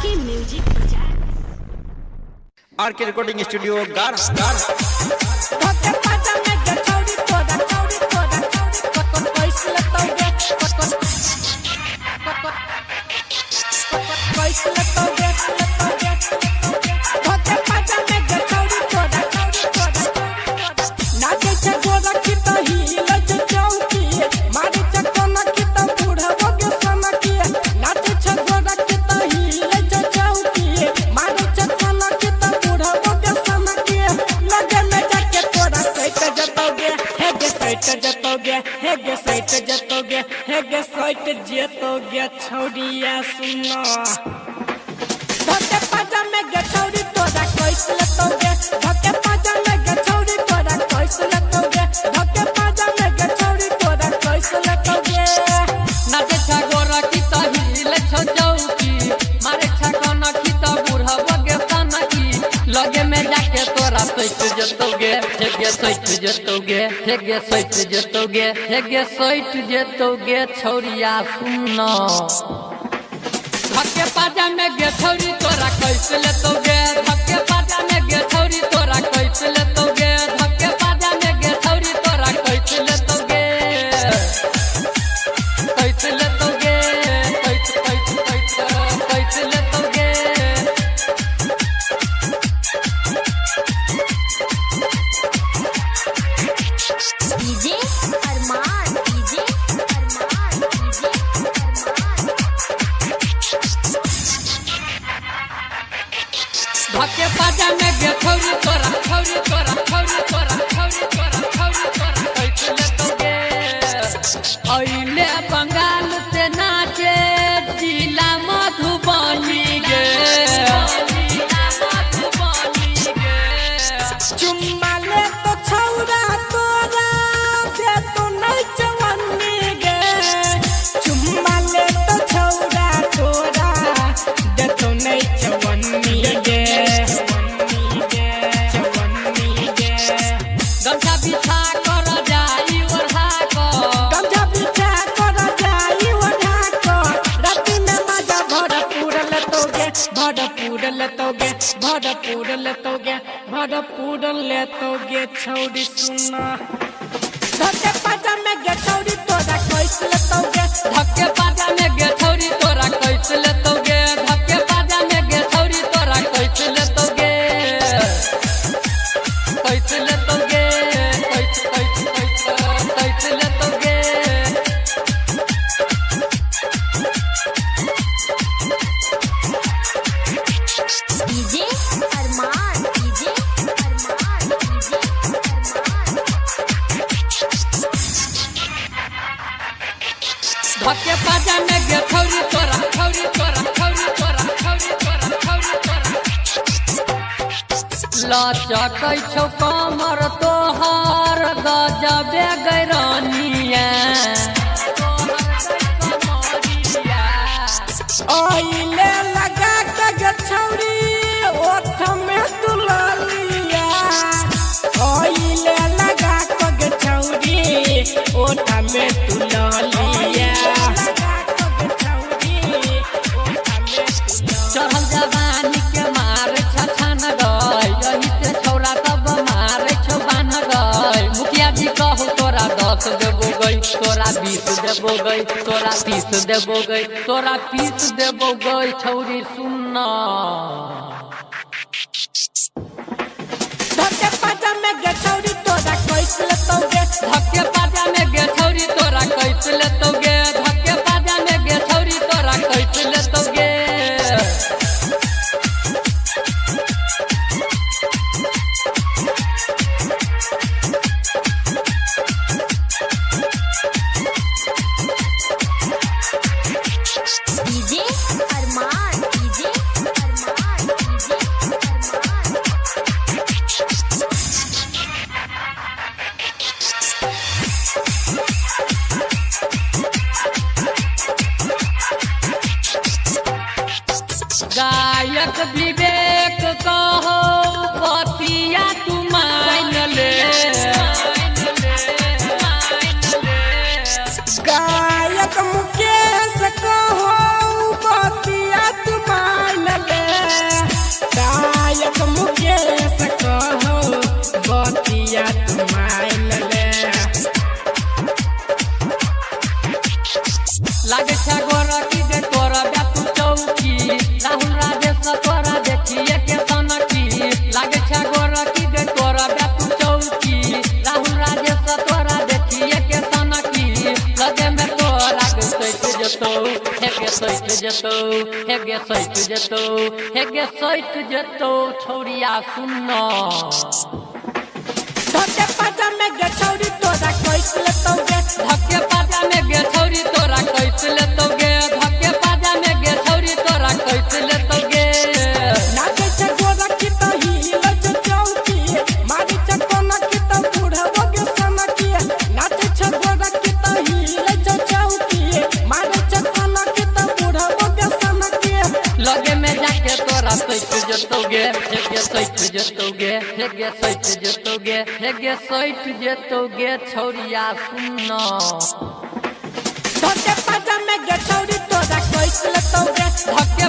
RK music project RK recording studio गार जतोगे छौड़िया सुनो धके पाजा में गे छौड़ी तोरा कैस लतोगे धके पाजा में गे छौड़ी तोरा कैस लतोगे धके पाजा में गे छौड़ी तोरा कैस लतोगे नाचे छगोरा की तो हिले छ चौकी मारे छगोना की तो बूढ़ा बगे साना की लगे में जाके तोरा सोच जतोगे हेगे सोच जतोगे हेगे सोच जतोगे हेगे सोच जतोगे छौड़िया सुनो धक्के पाजा में गे छौड़ी तोरा कैसे लेतोगे धक्के पाजा में गे छौड़ी तोरा कैसे लेतोगे धक्के पाजा में गे छौड़ी तोरा कैसे लेतोगे कैसे लेतोगे कैसे लेतोगे डीजे अरमान धक्के पाजा में गे छौड़ी तोरा छौड़ी तोरा छौड़ी तोरा छौड़ी तोरा छौड़ी तोरा कैसे लेतोगे अइले बंगाल से नाचे जिला मधुबनी गे चुम्मा ले तो छौड़ा तोरा दे तो नहीं जवानी गे चुम्मा ले तो छौड़ा तोरा दे तो नहीं जवानी गे गमछा बिछा कर जाई ओढ़ा कर गमछा बिछा कर जाई ओढ़ा कर राती में मजा भरपूर लेतोगे भरपूर लेतोगे भरपूर लेतोगे भरपूर लेतोगे छौड़ी सुना धक्के पाजा में गे छौड़ी तोरा कैसे लेतोगे धक्के पाजा में गे छौड़ी तोरा कैसे लेतोगे धक्के पाजा में गे छौड़ी तोरा कैसे लेतोगे कैसे लेतोगे कैसे लेतोगे डीजे अरमान धक्के पाजा में गे छौड़ी तोरा छौड़ी तोरा छौड़ी तोरा छौड़ी तोरा छौड़ी तोरा लचकै छौ कमर तोहर गजबे गैरनिया ओइले लगा के गे छौड़ी ओठ में दुललिया ओइले लगा के गे छौड़ी ओठ में दुललिया चढ़ल जवानी के मारे छछन गई यही से छौरा तब मारे छौ बान गई मुखिया जी कहू तोरा 10 देबो गई तोरा 20 देबो गई तोरा 30 देबो गई तोरा 20 देबो गई छौरी सुनना धक्के पाजा में गे छौड़ी तोरा कैसे लेतोगे धक्के पाजा में गे छौरी तोरा कैसे लेतोगे धक्के पाजा में गे छौरी तोरा कैसे लेतोगे डीजे अरमान गायक विवेक कहो पतिया तू मान ले गायक मुकेश कहो बतिया तू मान छा गोरा की गे तोरा बेतु चौकी राहुल राजेश तोरा देखिए के सनकी लागे छा गोरा की गे तोरा बेतु चौकी राहुल राजेश तोरा देखिए के सनकी लगे में तोरा के सैट जतो हेगे सैट जतो हेगे सैट जतो हेगे सैट जतो छौरिया सुनो धक्के पाजा में गे छौरी तोरा कैसे लेतोगे धक्के पाजा में गे छौरी तोरा कैसे लेतोगे धक्के पाजा में गे छौरी तोरा कैसे लेतोगे नाचे छे गोरा की तो हिले छे चौकी मारी छे कोना की तो बुढ़वा के सनकी नाचे छे गोरा की तो हिले छे चौकी मारी छे कोना की तो बुढ़वा के सनकी लगे में जाके तोरा सैट जतोगे हेगे सैट जतोगे हेगे सैट जतोगे हेगे सैट जतोगे छौरिया सुनो धक्के पाजा में गे छौरी तोरा कैसे लेतोगे धक्के